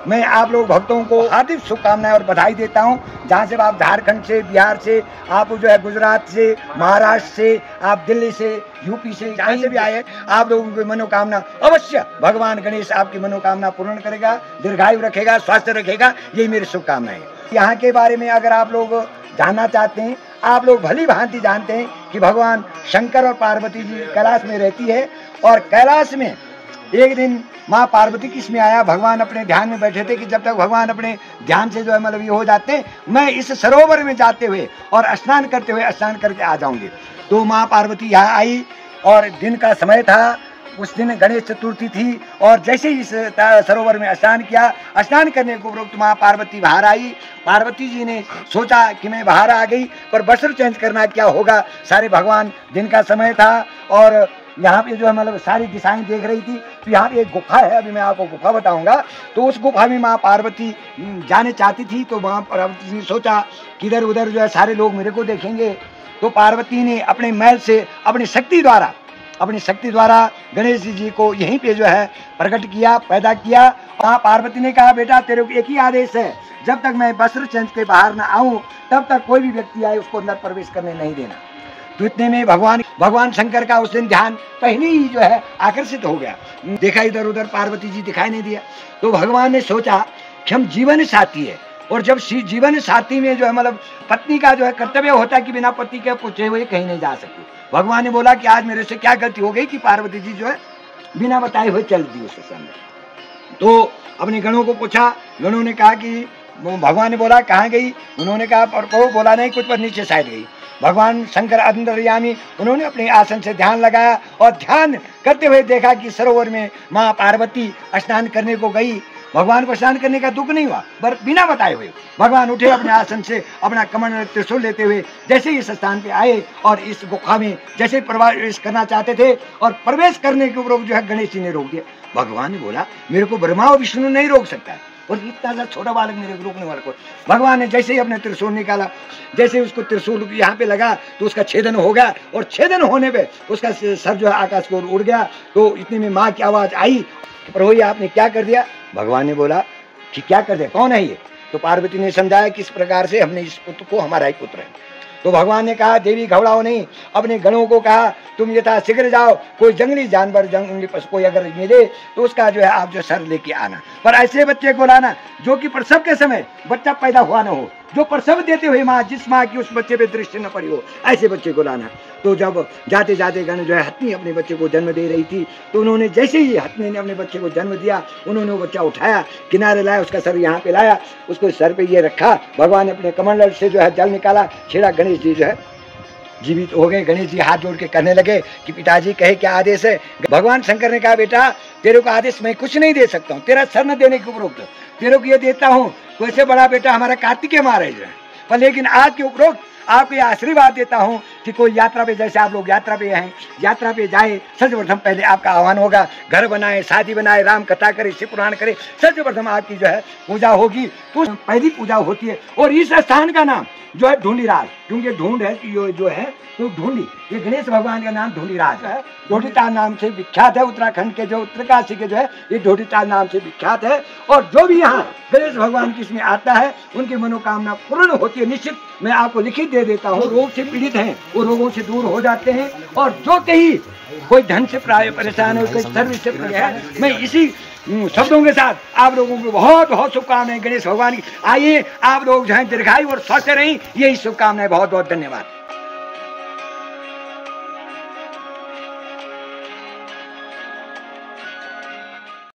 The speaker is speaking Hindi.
मैं आप लोग भक्तों को हार्दिक शुभकामनाएं और बधाई देता हूं। जहां से आप झारखंड से, बिहार से, आप जो है गुजरात से, महाराष्ट्र से, आप दिल्ली से, यूपी से, जहां से भी आए, आप लोगों की मनोकामना अवश्य भगवान गणेश आपकी मनोकामना पूर्ण करेगा, दीर्घायु रखेगा, स्वास्थ्य रखेगा। यही मेरी शुभकामनाएं है। यहाँ के बारे में अगर आप लोग जानना चाहते हैं, आप लोग भली भांति जानते हैं कि भगवान शंकर और पार्वती जी कैलाश में रहती है। और कैलाश में एक दिन माँ पार्वती किस में आया, भगवान अपने ध्यान में बैठे थे कि जब तक भगवान अपने ध्यान से जो है मतलब ये हो जाते हैं, मैं इस सरोवर में जाते हुए और स्नान करते हुए स्नान करके आ जाऊंगी। तो माँ पार्वती यहाँ आई और दिन का समय था, उस दिन गणेश चतुर्थी थी। और जैसे ही इस सरोवर में स्नान किया, स्नान करने को उपरोक्त माँ पार्वती बाहर आई। पार्वती जी ने सोचा कि मैं बाहर आ गई, पर वस्त्र चेंज करना क्या होगा, सारे भगवान दिन का समय था और यहाँ पे जो है मतलब सारी दिशाएं देख रही थी। तो यहाँ पे एक गुफा है, अभी मैं आपको गुफा बताऊंगा। तो उस गुफा में माँ पार्वती जाने चाहती थी। तो माँ पार्वती ने सोचा कि इधर उधर जो है सारे लोग मेरे को देखेंगे। तो पार्वती ने अपने महल से अपनी शक्ति द्वारा गणेश जी को यहीं पे जो है प्रकट किया, पैदा किया। वहाँ पार्वती ने कहा, बेटा तेरे को एक ही आदेश है, जब तक मैं वस्त्र चेंज के बाहर ना आऊं तब तक कोई भी व्यक्ति आए उसको अंदर प्रवेश करने नहीं देना। तो इतने में भगवान शंकर का उस दिन ध्यान पहले ही जो है आकर्षित हो गया। देखा इधर उधर पार्वती जी दिखाई नहीं दिया। तो भगवान ने सोचा कि हम जीवन साथी है, और जब जीवन साथी में जो है मतलब पत्नी का जो है कर्तव्य होता है कि बिना पति के पूछे हुए कहीं नहीं जा सकती। भगवान ने बोला कि आज मेरे से क्या गलती हो गई कि पार्वती जी जो है बिना बताए हुए चल दी उसके सामने। तो अपने गणों को पूछा, गणों ने कहा कि भगवान ने बोला कहाँ गई, उन्होंने कहा और बोला नहीं कुछ पर नीचे साइड गई। भगवान शंकर अंतर्यामी, उन्होंने अपने आसन से ध्यान लगाया और ध्यान करते हुए देखा कि सरोवर में माँ पार्वती स्नान करने को गई। भगवान को स्नान करने का दुख नहीं हुआ, पर बिना बताए हुए भगवान उठे अपने आसन से, अपना कमंडल त्रिशूल लेते हुए जैसे इस स्थान पे आए और इस गुफा में जैसे प्रवेश करना चाहते थे, और प्रवेश करने के उपरोक्त जो है गणेश जी ने रोक दिया। भगवान ने बोला मेरे को ब्रह्मा और विष्णु नहीं रोक सकता है, और इतना सा छोटा बालक मेरे को रोकने वाला को। भगवान ने जैसे ही अपने त्रिशूल निकाला, जैसे उसको त्रिशूल यहाँ पे लगा तो उसका छेदन हो गया, और छेदन होने पे उसका सर जो है आकाश को उड़ गया। तो इतने में माँ की आवाज आई, प्रभु ये आपने क्या कर दिया। भगवान ने बोला कि क्या कर दिया, कौन है ये। तो पार्वती ने समझाया कि इस प्रकार से हमने इस पुत्र को, हमारा ही पुत्र है। तो भगवान ने कहा देवी घबराओ नहीं, अपने गणों को कहा तुम यथाशीघ्र जाओ, कोई जंगली जानवर जंगली पशु कोई अगर मिले तो उसका जो है आप जो सर लेके आना, पर ऐसे बच्चे को लाना जो कि प्रसव के समय बच्चा पैदा हुआ न हो, जो प्रसव देते हुए माँ, जिस माँ की उस बच्चे पे दृष्टि न पड़ी हो, ऐसे बच्चे को लाना। तो जब जाते जाते गण जो है हथनी अपने बच्चे को जन्म दे रही थी, तो उन्होंने जैसे ही हथनी ने अपने बच्चे को जन्म दिया, उन्होंने वो बच्चा उठाया, किनारे लाया, उसका सर यहाँ पे लाया, उसको सर पे ये रखा। भगवान ने अपने कमंडल से जो है जल निकाला, छेड़ा, गणेश जी जो है जीवित हो गए। गणेश जी हाथ जोड़ के कहने लगे कि पिताजी कहे क्या आदेश है। भगवान शंकर ने कहा बेटा तेरे को आदेश मैं कुछ नहीं दे सकता हूँ, तेरा सर न देने के उपरोक्त तेरे को ये देता हूँ, तो ऐसे बड़ा बेटा हमारा कार्तिकेय महाराज है, पर लेकिन आज के उपरोक्त आपको ये आशीर्वाद देता हूँ कि कोई यात्रा पे, जैसे आप लोग यात्रा पे हैं, यात्रा पे जाए, सर्वप्रथम पहले आपका आह्वान होगा, घर बनाए, शादी बनाए, राम कथा करे, शिव पुराण करे, सर्वप्रथम आपकी जो है पूजा होगी। तो पहली पूजा होती है। और इस स्थान का नाम जो है ढूंढीराज, क्योंकि ढूंढ है कि जो है तो ढूंढी, ये गणेश भगवान का नाम ढूंढीराज है, ढोढीताल नाम से विख्यात है। उत्तराखंड के जो उत्तरकाशी के जो है ये ढोढीताल नाम से विख्यात है। और जो भी यहाँ गणेश भगवान की इसमें आता है उनकी मनोकामना पूर्ण होती है। निश्चित मैं आपको लिखित दे देता हूँ, रोग से पीड़ित हैं वो रोगों से दूर हो जाते हैं। और जो कहीं कोई धन से परेशान है, कोई सर्विस से परेशान है, मैं इसी शब्दों के साथ आप लोगों को बहुत बहुत शुभकामनाएं गणेश भगवान की। आइए आप लोग जो है दीर्घायु और स्वस्थ रहें, यही शुभकामनाएं। बहुत बहुत धन्यवाद।